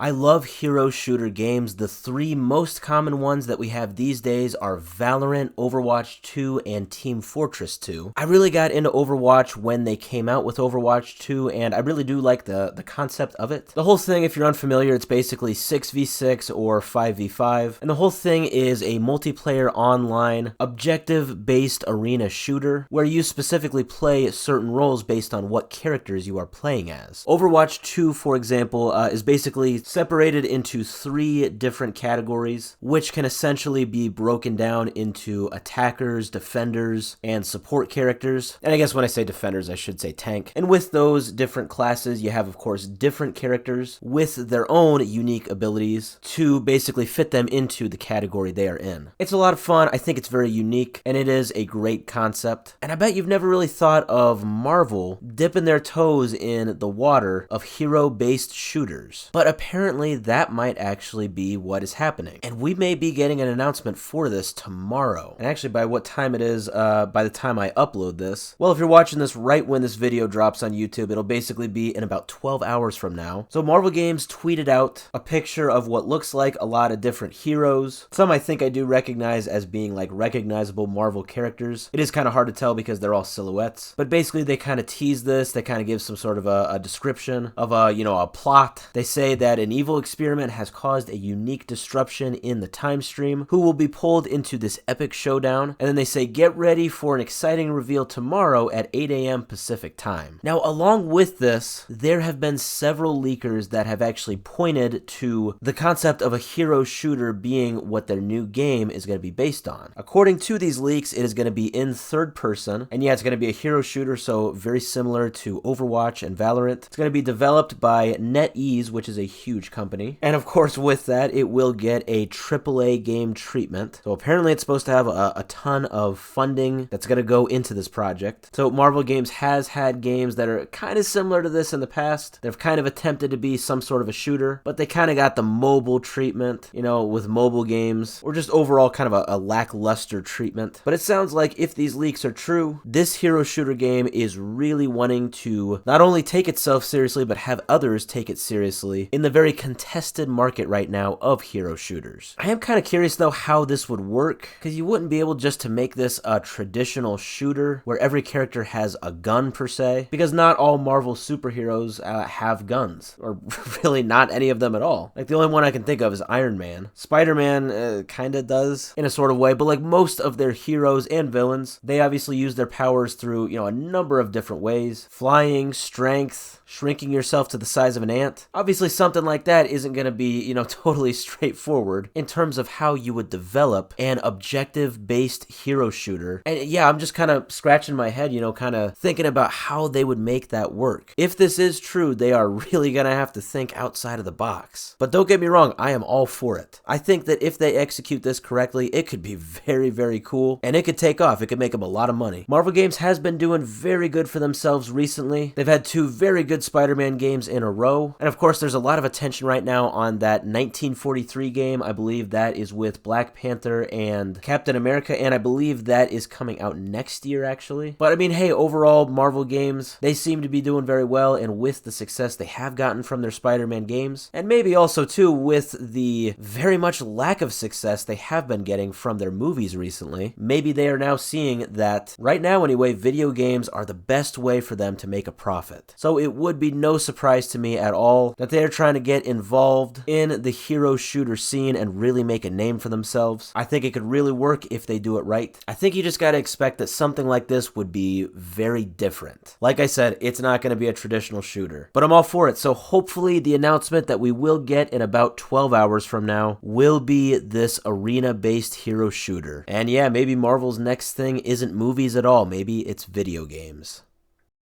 I love hero shooter games. The three most common ones that we have these days are Valorant, Overwatch 2, and Team Fortress 2. I really got into Overwatch when they came out with Overwatch 2, and I really do like the concept of it. The whole thing, if you're unfamiliar, it's basically 6v6 or 5v5, and the whole thing is a multiplayer online, objective-based arena shooter, where you specifically play certain roles based on what characters you are playing as. Overwatch 2, for example, is basically separated into three different categories, which can essentially be broken down into attackers, defenders, and support characters. And I guess when I say defenders, I should say tank. And with those different classes, you have, of course, different characters with their own unique abilities to basically fit them into the category they are in. It's a lot of fun. I think it's very unique, and it is a great concept. And I bet you've never really thought of Marvel dipping their toes in the water of hero-based shooters. But apparently that might actually be what is happening. And we may be getting an announcement for this tomorrow. And actually, by what time it is, by the time I upload this, well, if you're watching this right when this video drops on YouTube, it'll basically be in about 12 hours from now. So Marvel Games tweeted out a picture of what looks like a lot of different heroes. Some I think I do recognize as being like recognizable Marvel characters. It is kind of hard to tell because they're all silhouettes. But basically they kind of tease this. They kind of give some sort of a description of a plot. They say that an evil experiment has caused a unique disruption in the time stream, who will be pulled into this epic showdown. And then they say, get ready for an exciting reveal tomorrow at 8 a.m. Pacific time. Now, along with this, there have been several leakers that have actually pointed to the concept of a hero shooter being what their new game is going to be based on. According to these leaks, it is going to be in third person. And yeah, it's going to be a hero shooter, so very similar to Overwatch and Valorant. It's going to be developed by NetEase, which is a huge company. And of course, with that, it will get a AAA game treatment. So apparently it's supposed to have a ton of funding that's going to go into this project. So Marvel Games has had games that are kind of similar to this in the past. They've kind of attempted to be some sort of a shooter, but they kind of got the mobile treatment, with mobile games, or just overall kind of a lackluster treatment. But it sounds like if these leaks are true, this hero shooter game is really wanting to not only take itself seriously, but have others take it seriously in the very contested market right now of hero shooters. I am kind of curious though how this would work, because you wouldn't be able just to make this a traditional shooter where every character has a gun per se, because not all Marvel superheroes have guns, or really not any of them at all. Like the only one I can think of is Iron Man. Spider-Man kind of does in a sort of way, but like most of their heroes and villains, they obviously use their powers through, a number of different ways. Flying, strength, shrinking yourself to the size of an ant. Obviously something like that isn't going to be, totally straightforward in terms of how you would develop an objective-based hero shooter. And yeah, I'm just kind of scratching my head, kind of thinking about how they would make that work. If this is true, they are really going to have to think outside of the box. But don't get me wrong, I am all for it. I think that if they execute this correctly, it could be very, very cool, and it could take off. It could make them a lot of money. Marvel Games has been doing very good for themselves recently. They've had two very good Spider-Man games in a row. And of course, there's a lot of attention right now on that 1943 game. I believe that is with Black Panther and Captain America, and I believe that is coming out next year, actually. But I mean, hey, overall, Marvel Games, they seem to be doing very well, and with the success they have gotten from their Spider-Man games, and maybe also, too, with the very much lack of success they have been getting from their movies recently, maybe they are now seeing that, right now anyway, video games are the best way for them to make a profit. So it would be no surprise to me at all that they are trying to get involved in the hero shooter scene and really make a name for themselves. I think it could really work if they do it right. I think you just got to expect that something like this would be very different. Like I said, it's not going to be a traditional shooter, but I'm all for it. So hopefully the announcement that we will get in about 12 hours from now will be this arena-based hero shooter. And yeah, maybe Marvel's next thing isn't movies at all. Maybe it's video games.